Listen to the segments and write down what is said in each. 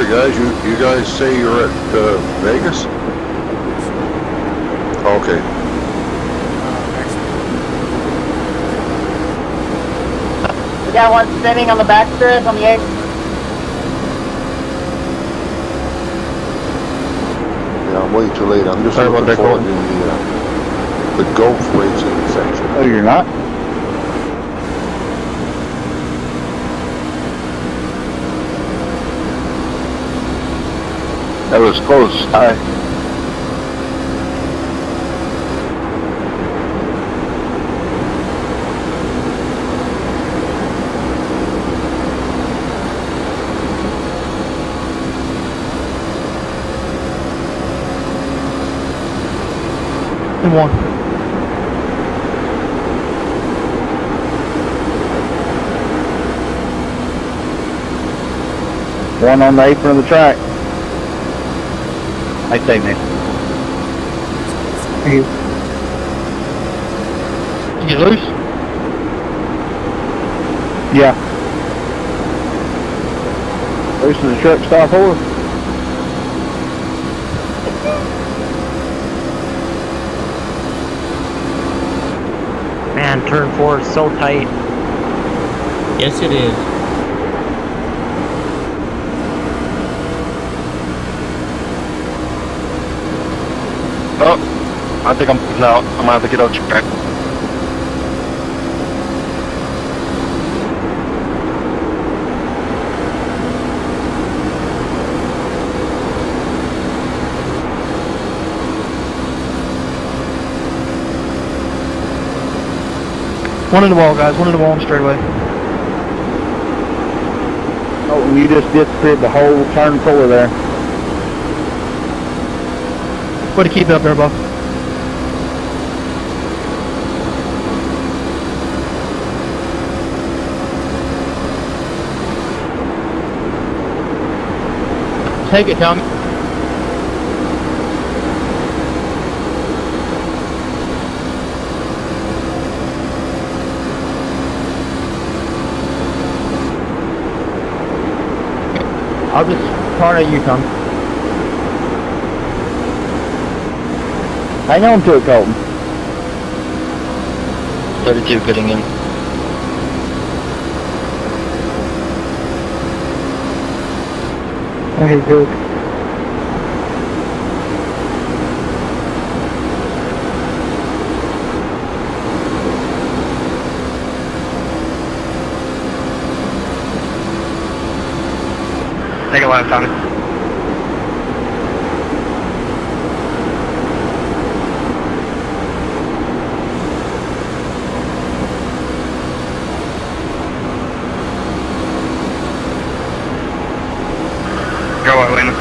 sorry guys, you guys say you're at Vegas? Okay. We got one spinning on the back strip on the 8. Yeah, I'm way too late. I'm just Sorry about looking that, forward to the Gulf racing section. Oh, you're not? That was close. Hi. One. One on the apron of the track. I say, Nick. Thank you. Did you loose? Yeah. Loose to the truck stop over. Man, turn 4 is so tight. Yes, it is. Oh, I think I'm out. I'm gonna have to get out track. One in the wall, guys. One in the wall on the straightaway. Oh, you just disappeared the whole turn 4 there. Way to keep it up there, Buff. Take it, Tommy. I'll just turn at you, Tom. Hang on to it, Colton. 32 getting in. Okay, good. Take a left, Tommy. Go out, Lena.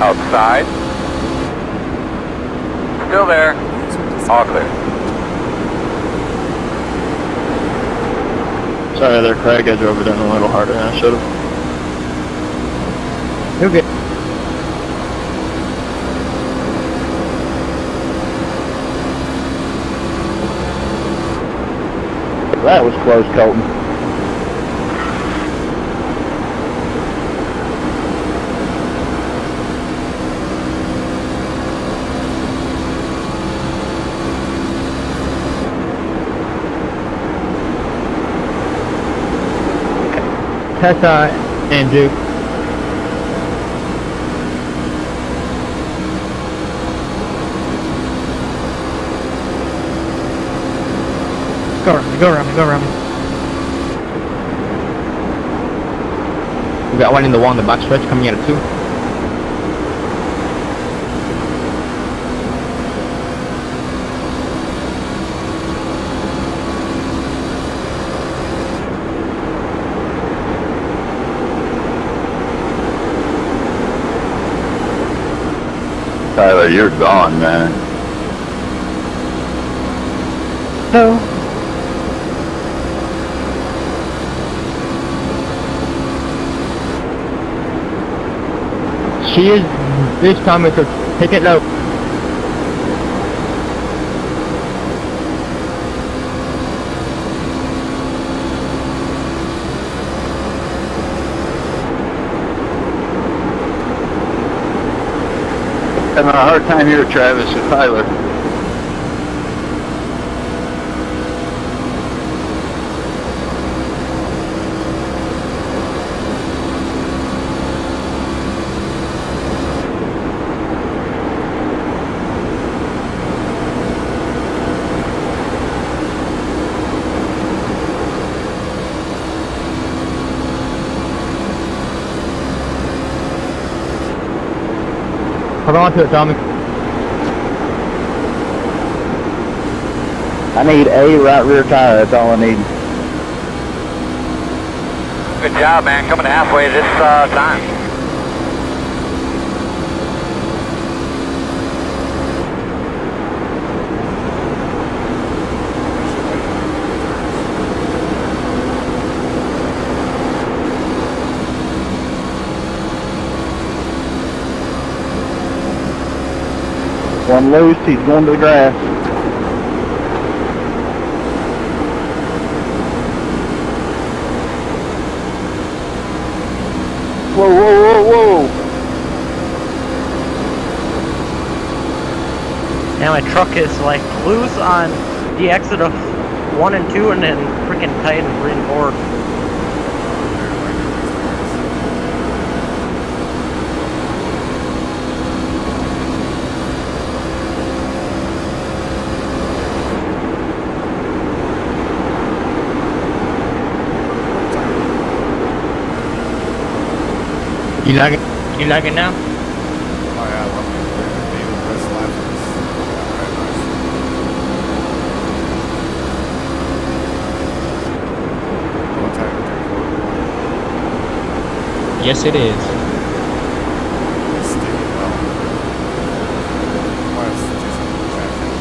Outside. Still there. All clear. Sorry there, Craig. I drove it in a little harder than I should have. You're good. That was close, Colton. Tessa and Duke. Go around me, go around me, go around me. We got one in the wall in the back stretch coming out of 2. Tyler, you're gone, man. No. She is This time it's a take it low. Having a hard time here, Travis and Tyler. Hold on to it, Tommy. I need a right rear tire, that's all I need. Good job, man. Coming halfway this time. One loose, he's going to the grass. Whoa, whoa, whoa, whoa! And my truck is like loose on the exit of 1 and 2 and then freaking tight in 3 and 4. You like it? You like it now? Oh yeah, I love it. David Press Live is very nice. What time is it? Yes, it is. It's sticking well. Why is it just traffic?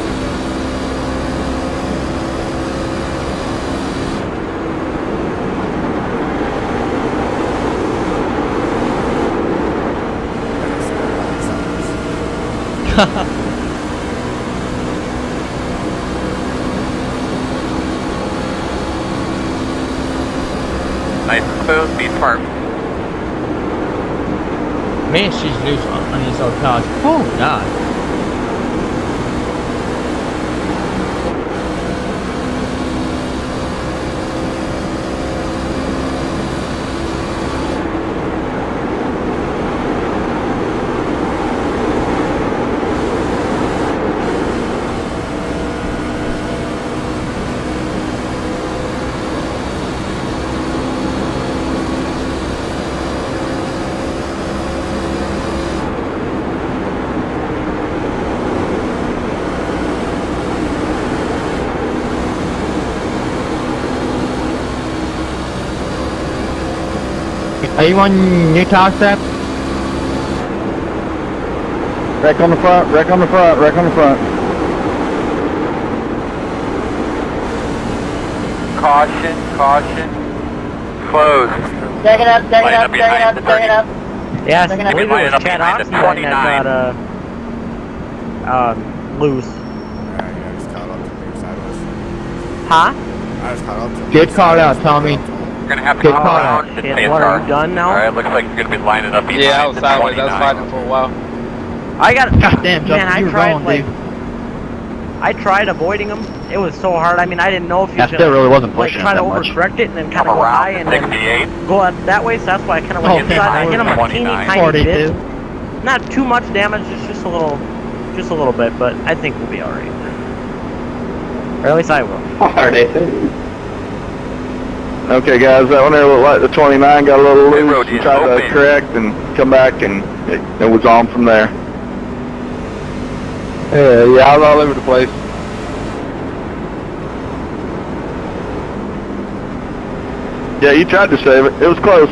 Nice smooth, speed firm. Man, she's loose on these old cars. Oh, God. Are you on new talk step? Wreck on the front, wreck on the front, wreck on the front. Caution, caution. Closed. Check it up, check it Line up, up check it behind up, the check it up. Yeah, I Second believe it line was up Chad behind the Oxman that 29. got loose. Yeah, I just caught up to me sideways. Huh? I just caught up to me. Good call out, Tommy. We're gonna have to Good come call around out. to Yeah, pay a what, are car. you done now? Alright, looks like you're gonna be lining up behind Yeah, I was the sideways. I was 29. fighting for a while. I got God damn, man, Justin, I you were tried going, like dude. I tried avoiding him. It was so hard. I mean, I didn't know if you That could still really wasn't like pushing try it to that much. overcorrect it and then kind Come of go high around and to then 68. go out that way. So that's why I kind of went Oh, inside. I hit him a teeny 29. tiny bit. 42. Not too much damage, just a little bit. But I think we'll be all right. Or at least I will. Okay guys, that one there looked like the 29 got a little Pit loose road and is tried open. to correct and come back and it was on from there. Yeah, I was all over the place. Yeah, you tried to save it. It was close.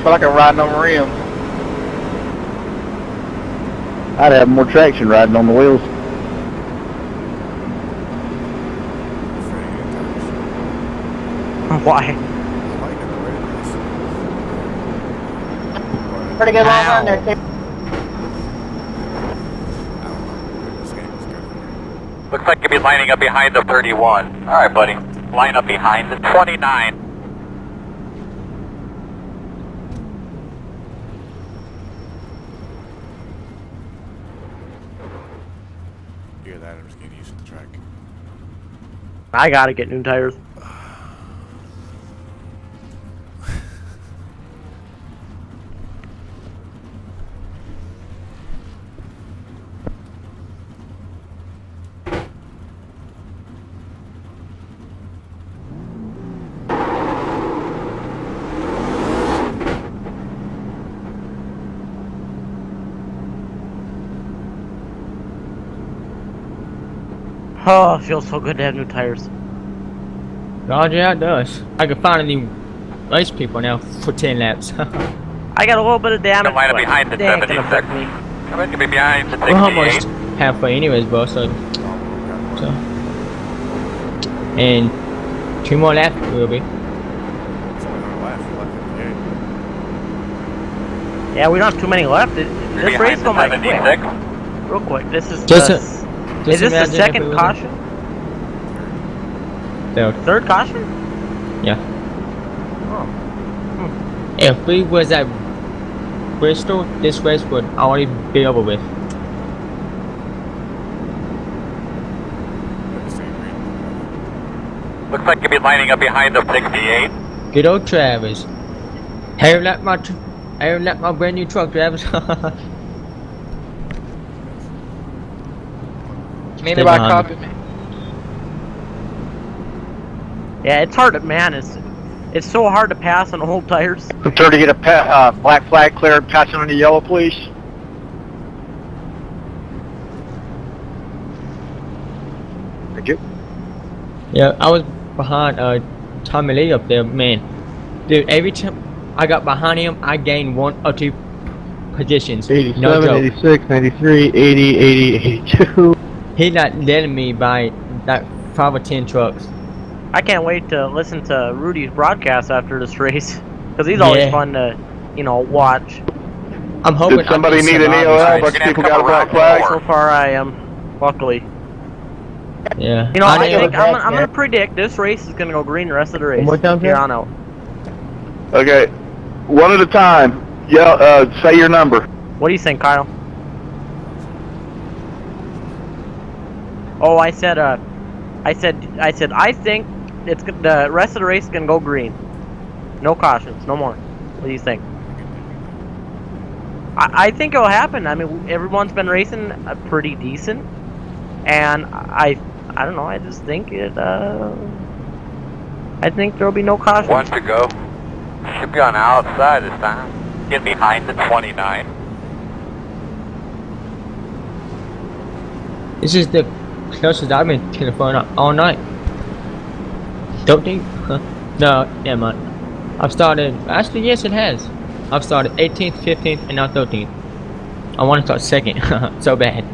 Felt like I'm riding on the rim. I'd have more traction riding on the wheels. Why? I like it the way it is. But Pretty good long run there, too. I don't know. This game is good. Looks like you'll be lining up behind the 31. All right, buddy. Line up behind the 29. Hear that? I'm just getting used to the track. I gotta get new tires. Oh, it feels so good to have new tires. God, yeah, it does. I can finally race people now for 10 laps. I got a little bit of damage. Line up but behind the they ain't gonna 76. affect me. Come in, you'll be behind the We're almost 68. halfway anyways, bro, so... And 2 more laps will be. It's only on left 58. Yeah, we don't have too many left. This Behind race the going by quick. 76. Real quick. This is Just is this the imagine if it second was a- caution? Third. Third caution? Yeah. Oh. If we was at Bristol, this race would already be over with. But the same green. Looks like you'll be lining up behind the 68. Good old Travis. Have you left my brand new truck, Travis? Maybe I copy me. Yeah, it's hard to man. It's so hard to pass on old tires. I'm trying to get a black flag cleared, passing on the yellow, please. Thank you. Yeah, I was behind Tommy Lee up there, man. Dude, every time I got behind him, I gained 1 or 2 positions. 87, No joke. 86, 93, 80, 80, 82. He not letting me by like 5 or 10 trucks. I can't wait to listen to Rudy's broadcast after this race because he's always Yeah. fun to, watch. I'm hoping. Did somebody I can need an survive EOL? A this bunch You're of people gonna got a come black around flag. So far, I am. Luckily, race. Yeah. I know think it. I'm gonna predict this race is gonna go green the rest of the race. One more time, here sir? on out. Okay, one at a time. Yeah, say your number. What do you think, Kyle? Oh, I said I think the rest of the race is gonna go green. No cautions, no more. What do you think? I think it'll happen. I mean, everyone's been racing pretty decent, and I don't know. I just think it. I think there'll be no cautions. 1 to go. Should be on the outside this time. Get behind the 29. This is the closest I've been to the phone all night. Don't think? Huh? No, never mind. I've started. Actually, yes, it has. I've started 18th, 15th, and now 13th. I want to start second. So bad.